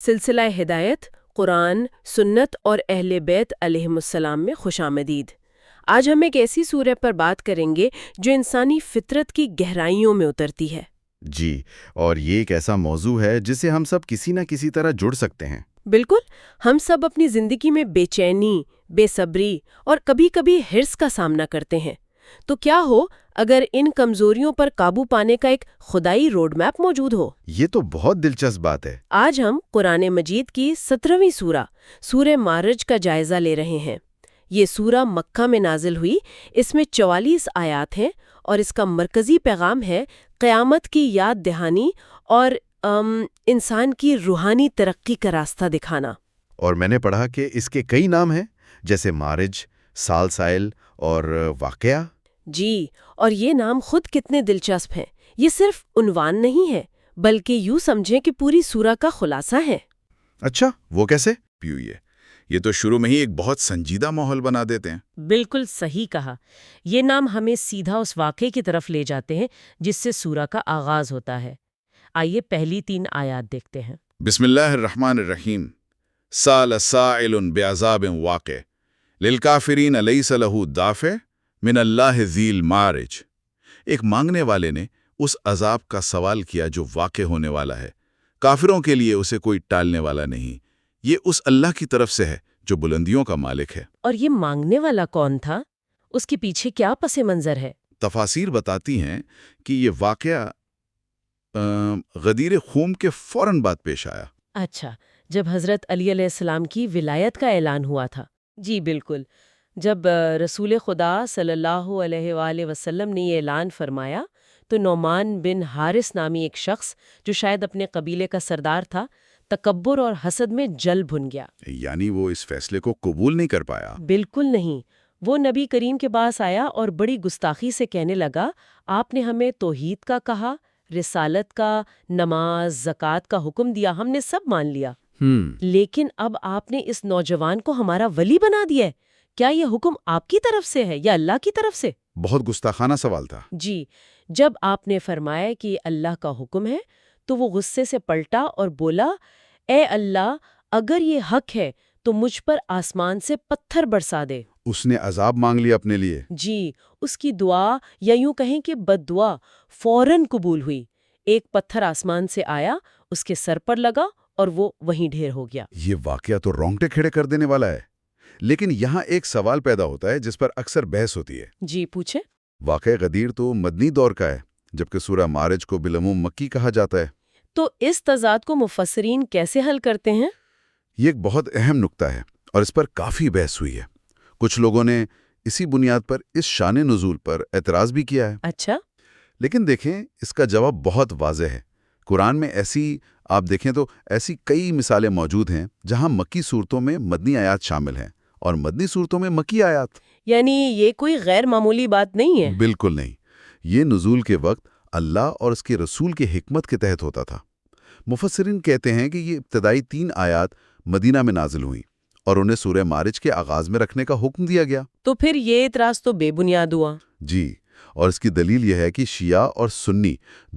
سلسلہ ہدایت، قرآن، سنت اور اہل بیت علیہم السلام میں خوش آمدید۔ آج ہم ایک ایسی سورہ پر بات کریں گے جو انسانی فطرت کی گہرائیوں میں اترتی ہے۔ جی، اور یہ ایک ایسا موضوع ہے جسے ہم سب کسی نہ کسی طرح جڑ سکتے ہیں۔ بالکل، ہم سب اپنی زندگی میں بے چینی، بے صبری اور کبھی کبھی حرص کا سامنا کرتے ہیں۔ تو کیا ہو اگر ان کمزوریوں پر قابو پانے کا ایک خدائی روڈ میپ موجود ہو؟ یہ تو بہت دلچسپ بات ہے۔ آج ہم قرآن مجید کی 17ویں سورہ معرج کا جائزہ لے رہے ہیں۔ یہ سورہ مکہ میں نازل ہوئی، اس میں 44 آیات ہیں اور اس کا مرکزی پیغام ہے قیامت کی یاد دہانی اور انسان کی روحانی ترقی کا راستہ دکھانا۔ اور میں نے پڑھا کہ اس کے کئی نام ہیں، جیسے معرج، سالسائل اور واقعہ۔ جی، اور یہ نام خود کتنے دلچسپ ہیں۔ یہ صرف عنوان نہیں ہے، بلکہ یوں سمجھیں کہ پوری سورہ کا خلاصہ ہے۔ اچھا، وہ کیسے؟ یہ تو شروع میں ہی ایک بہت سنجیدہ ماحول بنا دیتے ہیں۔ بالکل صحیح کہا۔ یہ نام ہمیں سیدھا اس واقعے کی طرف لے جاتے ہیں جس سے سورہ کا آغاز ہوتا ہے۔ آئیے پہلی 3 آیات دیکھتے ہیں۔ بسم اللہ الرحمن الرحیم۔ سال سائل بعذاب واقع للکافرین لیس لہ دافع من اللہ ذی المعرج۔ ایک مانگنے والے نے اس عذاب کا سوال کیا جو واقع ہونے والا ہے، کافروں کے لیے اسے کوئی ٹالنے والا نہیں۔ یہ اس اللہ کی طرف سے ہے جو بلندیوں کا مالک ہے۔ اور یہ مانگنے والا کون تھا؟ اس کے پیچھے کیا پس منظر ہے؟ تفاسیر بتاتی ہیں کہ یہ واقعہ غدیر خم کے فوراً بعد پیش آیا۔ اچھا، جب حضرت علی علیہ السلام کی ولایت کا اعلان ہوا تھا۔ جی بالکل، جب رسول خدا صلی اللہ علیہ وآلہ وسلم نے یہ اعلان فرمایا تو نعمان بن حارث نامی ایک شخص جو شاید اپنے قبیلے کا سردار تھا، تکبر اور حسد میں جل بھن گیا۔ یعنی وہ اس فیصلے کو قبول نہیں کر پایا۔ بالکل نہیں، وہ نبی کریم کے پاس آیا اور بڑی گستاخی سے کہنے لگا، آپ نے ہمیں توحید کا کہا، رسالت کا، نماز، زکوٰۃ کا حکم دیا، ہم نے سب مان لیا، لیکن اب آپ نے اس نوجوان کو ہمارا ولی بنا دیا ہے۔ کیا یہ حکم آپ کی طرف سے ہے یا اللہ کی طرف سے؟ بہت گستاخانہ سوال تھا۔ جی، جب آپ نے فرمایا کہ یہ اللہ کا حکم ہے تو وہ غصے سے پلٹا اور بولا، اے اللہ، اگر یہ حق ہے تو مجھ پر آسمان سے پتھر برسا دے۔ اس نے عذاب مانگ لیا اپنے لیے۔ جی، اس کی دعا یا یوں کہیں کہ بد دعا فوراً قبول ہوئی۔ ایک پتھر آسمان سے آیا، اس کے سر پر لگا اور وہ وہیں ڈھیر ہو گیا۔ یہ واقعہ تو رونگٹے کھڑے کر دینے والا ہے، لیکن یہاں ایک سوال پیدا ہوتا ہے جس پر اکثر بحث ہوتی ہے۔ جی پوچھیں۔ واقعہ غدیر تو مدنی دور کا ہے، جبکہ سورہ معرج کو بالعموم مکی کہا جاتا ہے۔ تو اس تضاد کو مفسرین کیسے حل کرتے ہیں؟ یہ ایک بہت اہم نکتہ ہے اور اس پر کافی بحث ہوئی ہے۔ کچھ لوگوں نے اسی بنیاد پر اس شان نزول پر اعتراض بھی کیا ہے۔ اچھا، لیکن دیکھیں، اس کا جواب بہت واضح ہے۔ قرآن میں آپ دیکھیں تو ایسی کئی مثالیں موجود ہیں جہاں مکی صورتوں میں مدنی آیات شامل ہیں اور مدنی صورتوں میں مکی آیات۔ یعنی یہ کوئی غیر معمولی بات نہیں ہے؟ بالکل نہیں، یہ نزول کے وقت اللہ اور اس کے رسول کی حکمت کے تحت ہوتا تھا۔ مفسرین کہتے ہیں کہ یہ ابتدائی 3 آیات مدینہ میں نازل ہوئیں اور انہیں سورہ معرج کے آغاز میں رکھنے کا حکم دیا گیا۔ تو پھر یہ اعتراض تو بے بنیاد ہوا۔ جی، اور اس کی دلیل یہ ہے کہ شیعہ اور سنی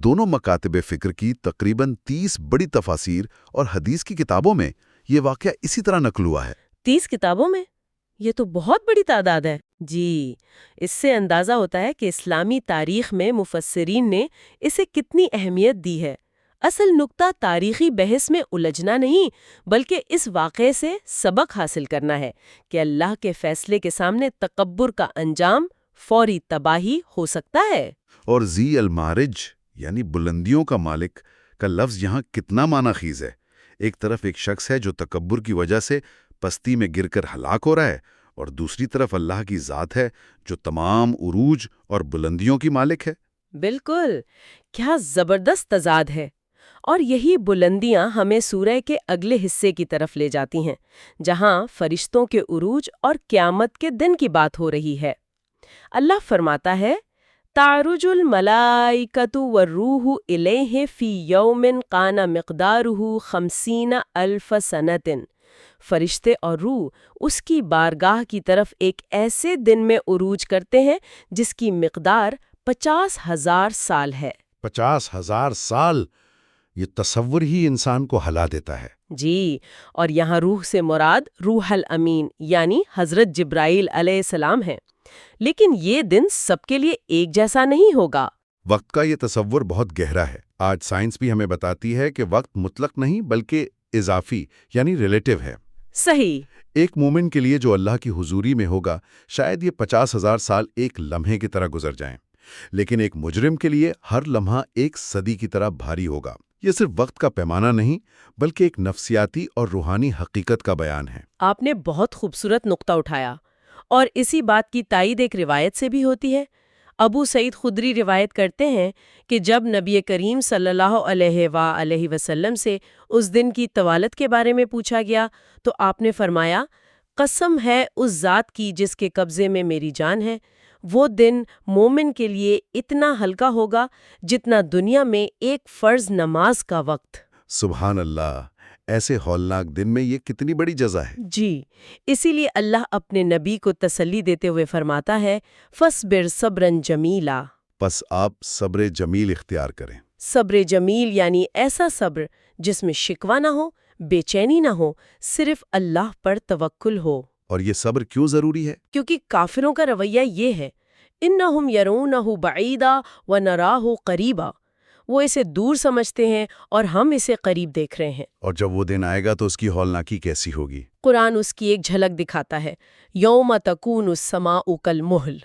دونوں مکاتب فکر کی تقریباً 30 بڑی تفاسیر اور حدیث کی کتابوں میں یہ واقعہ اسی طرح نقل ہوا ہے۔ 30 کتابوں میں؟ یہ تو بہت بڑی تعداد ہے۔ جی، اس سے اندازہ ہوتا ہے کہ اسلامی تاریخ میں مفسرین نے اسے کتنی اہمیت دی ہے۔ اصل نقطہ تاریخی بحث میں الجھنا نہیں، بلکہ اس واقعے سے سبق حاصل کرنا ہے کہ اللہ کے فیصلے کے سامنے تکبر کا انجام فوری تباہی ہو سکتا ہے۔ اور ذی المعرج یعنی بلندیوں کا مالک کا لفظ یہاں کتنا معنی خیز ہے۔ ایک طرف ایک شخص ہے جو تکبر کی وجہ سے پستی میں گر کر ہلاک ہو رہا ہے، اور دوسری طرف اللہ کی ذات ہے جو تمام عروج اور بلندیوں کی مالک ہے۔ بالکل، کیا زبردست تضاد ہے۔ اور یہی بلندیاں ہمیں سورہ کے اگلے حصے کی طرف لے جاتی ہیں، جہاں فرشتوں کے عروج اور قیامت کے دن کی بات ہو رہی ہے۔ اللہ فرماتا ہے، تعرج الملائکۃ والروح الیہ فی یوم کان مقدارہ 50,000 سنۃ۔ فرشتے اور روح اس کی بارگاہ کی طرف ایک ایسے دن میں عروج کرتے ہیں جس کی مقدار 50,000 سال ہے۔ 50,000 سال! یہ تصور ہی انسان کو ہلا دیتا ہے۔ جی، اور یہاں روح سے مراد روح الامین یعنی حضرت جبرائیل علیہ السلام ہیں۔ لیکن یہ دن سب کے لیے ایک جیسا نہیں ہوگا۔ وقت کا یہ تصور بہت گہرا ہے۔ آج سائنس بھی ہمیں بتاتی ہے کہ وقت مطلق نہیں بلکہ اضافی یعنی ریلیٹیو ہے۔ صحیح۔ ایک مومن کے لیے جو اللہ کی حضوری میں ہوگا شاید یہ 50,000 سال ایک لمحے کی طرح گزر جائیں، لیکن ایک مجرم کے لیے ہر لمحہ ایک صدی کی طرح بھاری ہوگا۔ یہ صرف وقت کا پیمانہ نہیں بلکہ ایک نفسیاتی اور روحانی حقیقت کا بیان ہے۔ آپ نے بہت خوبصورت نقطہ اٹھایا، اور اسی بات کی تائید ایک روایت سے بھی ہوتی ہے۔ ابو سعید خدری روایت کرتے ہیں کہ جب نبی کریم صلی اللہ علیہ وآلہ وسلم سے اس دن کی طوالت کے بارے میں پوچھا گیا تو آپ نے فرمایا، قسم ہے اس ذات کی جس کے قبضے میں میری جان ہے، وہ دن مومن کے لیے اتنا ہلکا ہوگا جتنا دنیا میں ایک فرض نماز کا وقت۔ سبحان اللہ، ایسے ہولناک دن میں یہ کتنی بڑی جزا ہے۔ جی، اسی لیے اللہ اپنے نبی کو تسلی دیتے ہوئے فرماتا ہے، فَاصْبِرْ صَبْرًا جَمِيلًا۔ پس آپ صبر جمیل اختیار کریں۔ صبر جمیل یعنی ایسا صبر جس میں شکوہ نہ ہو، بے چینی نہ ہو، صرف اللہ پر توکل ہو۔ اور یہ صبر کیوں ضروری ہے؟ کیونکہ کافروں کا رویہ یہ ہے، اِنَّهُمْ يَرَوْنَهُ بَعِيدًا وَنَرَاهُ قَرِيبًا، وہ اسے دور سمجھتے ہیں اور ہم اسے قریب دیکھ رہے ہیں۔ اور جب وہ دن آئے گا تو اس کی ہولناکی کیسی ہوگی؟ قرآن اس کی ایک جھلک دکھاتا ہے، یوم تکون السماء کالمہل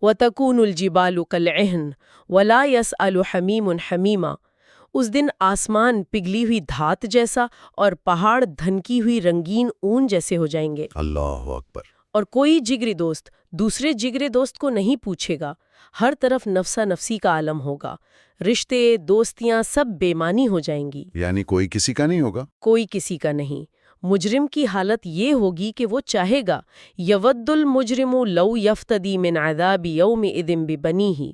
وتکون الجبال کالعہن ولا یسأل حمیم حمیما۔ اس دن آسمان پگھلی ہوئی دھات جیسا اور پہاڑ دھنکی ہوئی رنگین اون جیسے ہو جائیں گے۔ اللہ اکبر۔ اور کوئی جگری دوست دوسرے جگرے دوست کو نہیں پوچھے گا، ہر طرف نفسا نفسی کا عالم ہوگا، رشتے دوستیاں سب بے معنی ہو جائیں گی، یعنی کوئی کسی کا نہیں ہوگا؟ کوئی کسی کا نہیں۔ مجرم کی حالت یہ ہوگی کہ وہ چاہے گا، یود المجرم لو یفتدی من عذاب یومئذ ببنیہ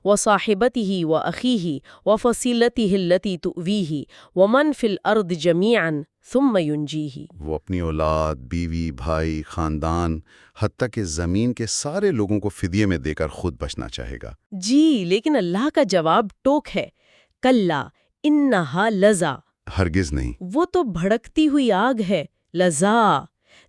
وصاحبتہ واخیہ وفصیلتہ التی تؤویہ ومن فی الارض جمیعا ثم ینجیہ۔ وہ اپنی اولاد، بیوی، بھائی، خاندان، حتیٰ کہ زمین کے سارے لوگوں کو فدیے میں دے کر خود بچنا چاہے گا۔ جی، لیکن اللہ کا جواب ٹوک ہے، کلا انہا لظا، ہرگز نہیں۔ وہ تو بھڑکتی ہوئی آگ ہے، لظا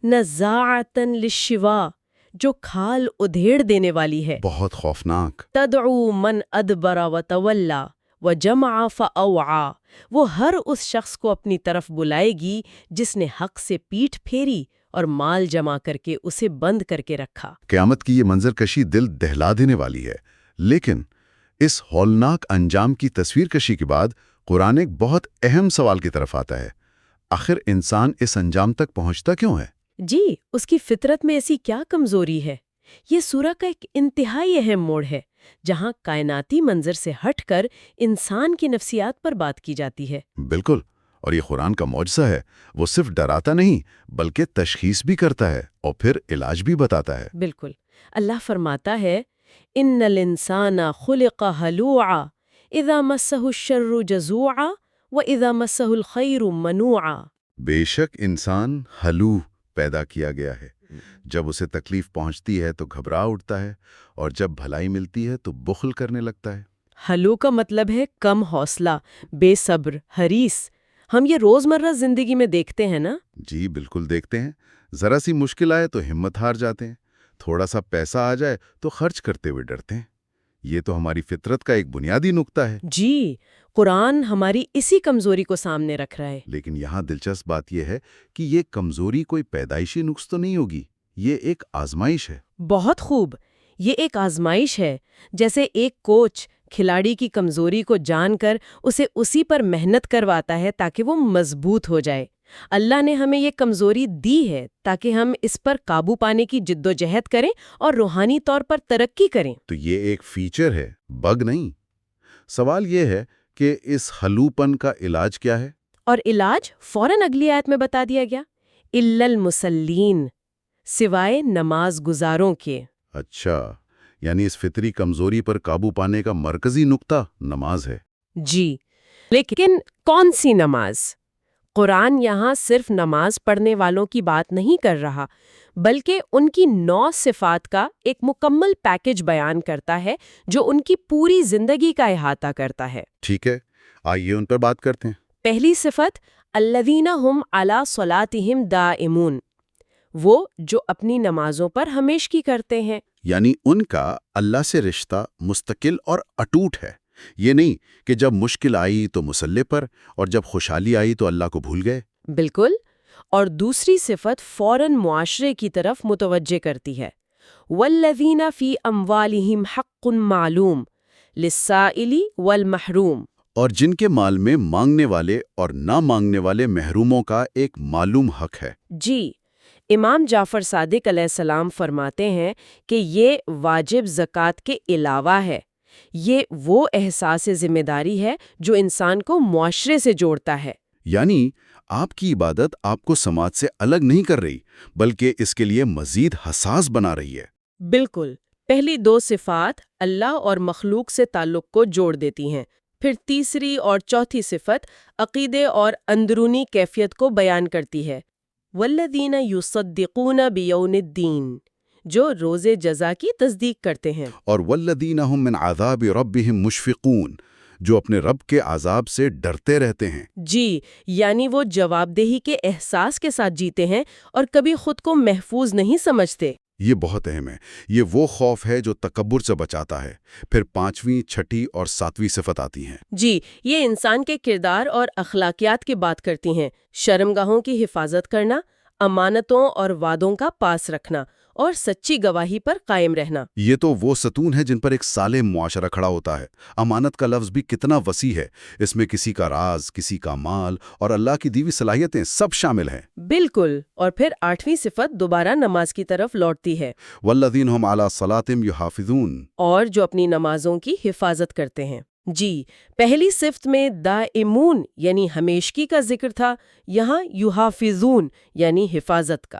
نزاعتن للشوا، جو کھال ادھیڑ دینے والی ہے، بہت خوفناک۔ تدعو من ادبر وتولا وجمع فاوعا، وہ ہر اس شخص کو اپنی طرف بلائے گی جس نے حق سے پیٹھ پھیری اور مال جمع کر کے اسے بند کر کے رکھا۔ قیامت کی یہ منظر کشی دل دہلا دینے والی ہے، لیکن اس ہولناک انجام کی تصویر کشی کے بعد قرآن ایک بہت اہم سوال کی طرف آتا ہے، آخر انسان اس انجام تک پہنچتا کیوں ہے؟ جی، اس کی فطرت میں ایسی کیا کمزوری ہے؟ یہ سورہ کا ایک انتہائی اہم موڑ ہے، جہاں کائناتی منظر سے ہٹ کر انسان کی نفسیات پر بات کی جاتی ہے۔ بالکل، اور یہ قرآن کا معجزہ ہے، وہ صرف ڈراتا نہیں بلکہ تشخیص بھی کرتا ہے اور پھر علاج بھی بتاتا ہے۔ بالکل، اللہ فرماتا ہے، ان الانسان خلق ہلوعا اذا مسہ الشر جزوعا واذا مسہ الخیر منوعا۔ بے شک انسان ہلو پیدا کیا گیا ہے، جب اسے تکلیف پہنچتی ہے تو گھبرا اٹھتا ہے اور جب بھلائی ملتی ہے تو بخل کرنے لگتا ہے۔ ہلو کا مطلب ہے کم حوصلہ، بے صبر، حریص۔ ہم یہ روزمرہ زندگی میں دیکھتے ہیں نا؟ جی بالکل دیکھتے ہیں، ذرا سی مشکل آئے تو ہمت ہار جاتے ہیں، تھوڑا سا پیسہ آ جائے تو خرچ کرتے ہوئے ڈرتے ہیں۔ یہ تو ہماری فطرت کا ایک بنیادی نقطہ ہے۔ جی، قرآن ہماری اسی کمزوری کو سامنے رکھ رہا ہے۔ لیکن یہاں دلچسپ بات یہ ہے کہ یہ کمزوری کوئی پیدائشی نقص تو نہیں ہوگی، یہ ایک آزمائش ہے۔ بہت خوب، یہ ایک آزمائش ہے، جیسے ایک کوچ کھلاڑی کی کمزوری کو جان کر اسے اسی پر محنت کرواتا ہے تاکہ وہ مضبوط ہو جائے۔ اللہ نے ہمیں یہ کمزوری دی ہے تاکہ ہم اس پر قابو پانے کی جد و جہد کریں اور روحانی طور پر ترقی کریں۔ تو یہ ایک فیچر ہے، بگ نہیں۔ سوال یہ ہے کہ اس ہلوپن کا علاج کیا ہے؟ اور علاج فوراً اگلی آیت میں بتا دیا گیا، الا المصلین، سوائے نماز گزاروں کے۔ اچھا، یعنی اس فطری کمزوری پر قابو پانے کا مرکزی نقطہ نماز ہے۔ جی، لیکن کون سی نماز؟ قرآن یہاں صرف نماز پڑھنے والوں کی بات نہیں کر رہا، بلکہ ان کی 9 صفات کا ایک مکمل پیکج بیان کرتا ہے جو ان کی پوری زندگی کا احاطہ کرتا ہے۔ ٹھیک ہے، آئیے ان پر بات کرتے ہیں۔ پہلی صفت الذین ہم علی صلاتہم دائمون، وہ جو اپنی نمازوں پر ہمیشگی کرتے ہیں۔ یعنی ان کا اللہ سے رشتہ مستقل اور اٹوٹ ہے، یہ نہیں کہ جب مشکل آئی تو مسلح پر اور جب خوشحالی آئی تو اللہ کو بھول گئے۔ بالکل، اور دوسری صفت فوراً معاشرے کی طرف متوجہ کرتی ہے، والذین فی اموالہم حق معلوم للسائل والمحروم، اور جن کے مال میں مانگنے والے اور نہ مانگنے والے محروموں کا ایک معلوم حق ہے۔ جی، امام جعفر صادق علیہ السلام فرماتے ہیں کہ یہ واجب زکوٰۃ کے علاوہ ہے، یہ وہ احساس ذمہ داری ہے جو انسان کو معاشرے سے جوڑتا ہے۔ یعنی آپ کی عبادت آپ کو سماج سے الگ نہیں کر رہی، بلکہ اس کے لیے مزید حساس بنا رہی ہے۔ بالکل، پہلی دو صفات اللہ اور مخلوق سے تعلق کو جوڑ دیتی ہیں، پھر تیسری اور چوتھی صفت عقیدے اور اندرونی کیفیت کو بیان کرتی ہے۔ والذین یصدقون بیوم الدین، جو روز جزا کی تصدیق کرتے ہیں۔ اور والذین هم من عذاب ربهم مشفقون، جو اپنے رب کے عذاب سے ڈرتے رہتے ہیں۔ جی، یعنی وہ جواب دہی کے احساس کے ساتھ جیتے ہیں اور کبھی خود کو محفوظ نہیں سمجھتے۔ یہ بہت اہم ہے، یہ وہ خوف ہے جو تکبر سے بچاتا ہے۔ پھر 5ویں، 6ٹھی اور 7ویں صفت آتی ہیں۔ جی، یہ انسان کے کردار اور اخلاقیات کی بات کرتی ہیں، شرمگاہوں کی حفاظت کرنا، امانتوں اور وعدوں کا پاس رکھنا اور سچی گواہی پر قائم رہنا۔ یہ تو وہ ستون ہے جن پر ایک صالح معاشرہ کھڑا ہوتا ہے۔ امانت کا لفظ بھی کتنا وسیع ہے، اس میں کسی کا راز، کسی کا مال اور اللہ کی دی ہوئی صلاحیتیں سب شامل ہیں۔ بالکل، اور پھر 8ویں صفت دوبارہ نماز کی طرف لوٹتی ہے، والذین هم علی صلاتہم یحافظون، اور جو اپنی نمازوں کی حفاظت کرتے ہیں۔ جی، پہلی صفت میں دائمون یعنی ہمیشگی کا ذکر تھا، یہاں یحافظون یعنی حفاظت کا۔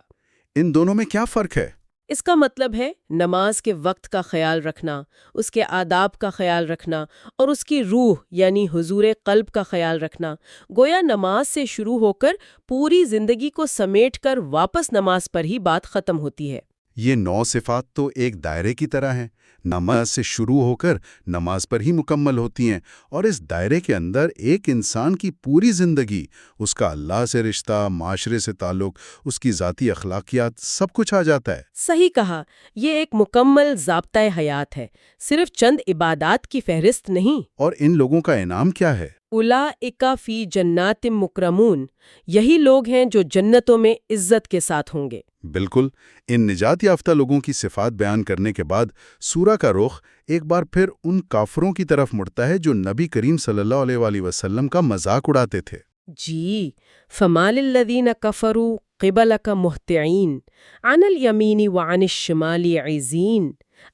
ان دونوں میں کیا فرق ہے؟ اس کا مطلب ہے نماز کے وقت کا خیال رکھنا، اس کے آداب کا خیال رکھنا اور اس کی روح یعنی حضور قلب کا خیال رکھنا۔ گویا نماز سے شروع ہو کر پوری زندگی کو سمیٹ کر واپس نماز پر ہی بات ختم ہوتی ہے۔ یہ 9 صفات تو ایک دائرے کی طرح ہیں، نماز سے شروع ہو کر نماز پر ہی مکمل ہوتی ہیں، اور اس دائرے کے اندر ایک انسان کی پوری زندگی، اس کا اللہ سے رشتہ، معاشرے سے تعلق، اس کی ذاتی اخلاقیات، سب کچھ آ جاتا ہے۔ صحیح کہا، یہ ایک مکمل ضابطۂ حیات ہے، صرف چند عبادات کی فہرست نہیں۔ اور ان لوگوں کا انعام کیا ہے؟ اولئک فی جنات مکرمون، یہی لوگ ہیں جو جنتوں میں عزت کے ساتھ ہوں گے۔ بالکل، ان نجات یافتہ لوگوں کی صفات بیان کرنے کے بعد سورہ کا رخ ایک بار پھر ان کافروں کی طرف مڑتا ہے جو نبی کریم صلی اللہ علیہ وآلہ وسلم کا مذاق اڑاتے تھے۔ جی، فما للذین کفروا قبلک مہطعین عن الیمین وعن الشمال عزین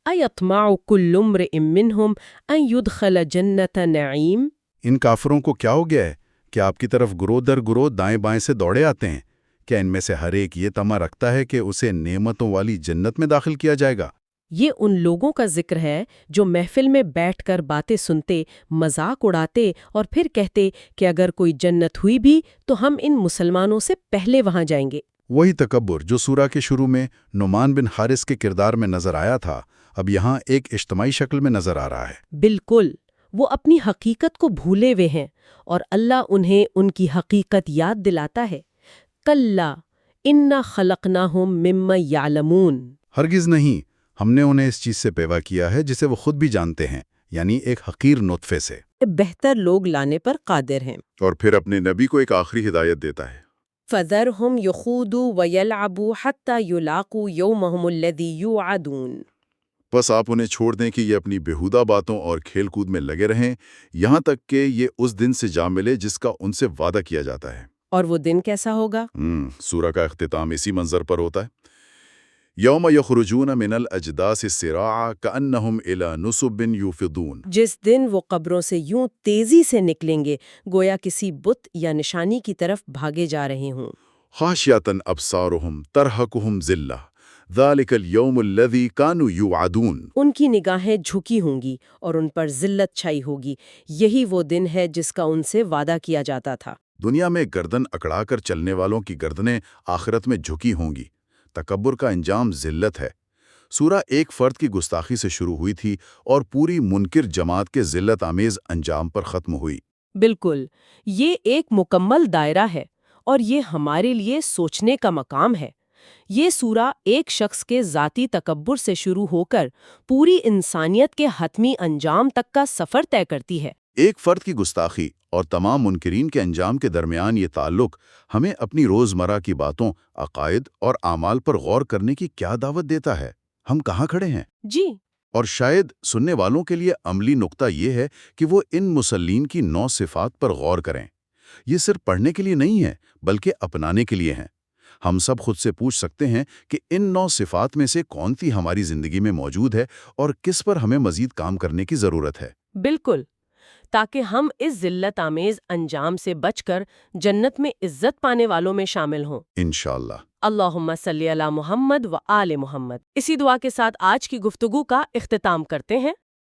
ایطمع کل امرئ منہم ان یدخل جنت نعیم۔ ان کافروں کو کیا ہو گیا ہے کہ آپ کی طرف گروہ در گروہ دائیں بائیں سے دوڑے آتے ہیں؟ کیا ان میں سے ہر ایک یہ طمع رکھتا ہے کہ اسے نعمتوں والی جنت میں داخل کیا جائے گا؟ یہ ان لوگوں کا ذکر ہے جو محفل میں بیٹھ کر باتیں سنتے، مذاق اڑاتے اور پھر کہتے کہ اگر کوئی جنت ہوئی بھی تو ہم ان مسلمانوں سے پہلے وہاں جائیں گے۔ وہی تکبر جو سورہ کے شروع میں نعمان بن حارث کے کردار میں نظر آیا تھا، اب یہاں ایک اجتماعی شکل میں نظر آ رہا ہے۔ بالکل، وہ اپنی حقیقت کو بھولے ہوئے ہیں اور اللہ انہیں ان کی حقیقت یاد دلاتا ہے۔ کلا انا خلقناہم مما یعلمون، ہرگز نہیں، ہم نے انہیں اس چیز سے پیدا کیا ہے جسے وہ خود بھی جانتے ہیں، یعنی ایک حقیر نطفے سے۔ بہتر لوگ لانے پر قادر ہیں۔ اور پھر اپنے نبی کو ایک آخری ہدایت دیتا ہے۔ فَذَرْهُمْ يَخُوضُوا وَيَلْعَبُوا حَتَّى يُلَاقُوا يَوْمَهُمُ الَّذِي يُوعَدُونَ۔ بس آپ انہیں چھوڑ دیں کہ یہ اپنی بیہودہ باتوں اور کھیل کود میں لگے رہیں، یہاں تک کہ یہ اس دن سے جا ملے جس کا ان سے وعدہ کیا جاتا ہے۔ اور وہ دن کیسا ہوگا؟ سورہ کا اختتام اسی منظر پر ہوتا ہے۔ یوم یخرجون من الاجداث سراعا کأنہم الی نصب یوفضون، جس دن وہ قبروں سے یوں تیزی سے نکلیں گے گویا کسی بت یا نشانی کی طرف بھاگے جا رہے ہوں۔ خاشعۃ ابصارہم ترہقہم ذلہ ذالک الیوم الذی کانوا یوعدون، ان کی نگاہیں جھکی ہوں گی اور ان پر ذلت چھائی ہوگی، یہی وہ دن ہے جس کا ان سے وعدہ کیا جاتا تھا۔ دنیا میں گردن اکڑا کر چلنے والوں کی گردنیں آخرت میں جھکی ہوں گی۔ تکبر کا انجام ذلت ہے۔ سورہ ایک فرد کی گستاخی سے شروع ہوئی تھی اور پوری منکر جماعت کے ذلت آمیز انجام پر ختم ہوئی۔ بالکل، یہ ایک مکمل دائرہ ہے اور یہ ہمارے لیے سوچنے کا مقام ہے۔ یہ سورہ ایک شخص کے ذاتی تکبر سے شروع ہو کر پوری انسانیت کے حتمی انجام تک کا سفر طے کرتی ہے۔ ایک فرد کی گستاخی اور تمام منکرین کے انجام کے درمیان یہ تعلق ہمیں اپنی روزمرہ کی باتوں، عقائد اور اعمال پر غور کرنے کی کیا دعوت دیتا ہے؟ ہم کہاں کھڑے ہیں؟ جی، اور شاید سننے والوں کے لیے عملی نقطہ یہ ہے کہ وہ ان مسلمین کی 9 صفات پر غور کریں۔ یہ صرف پڑھنے کے لیے نہیں ہے، بلکہ اپنانے کے لیے ہیں۔ ہم سب خود سے پوچھ سکتے ہیں کہ ان 9 صفات میں سے کون سی ہماری زندگی میں موجود ہے اور کس پر ہمیں مزید کام کرنے کی ضرورت ہے۔ بالکل، تاکہ ہم اس ذلت آمیز انجام سے بچ کر جنت میں عزت پانے والوں میں شامل ہوں۔ انشاءاللہ۔ اللہم صلی علی محمد و آل محمد۔ اسی دعا کے ساتھ آج کی گفتگو کا اختتام کرتے ہیں۔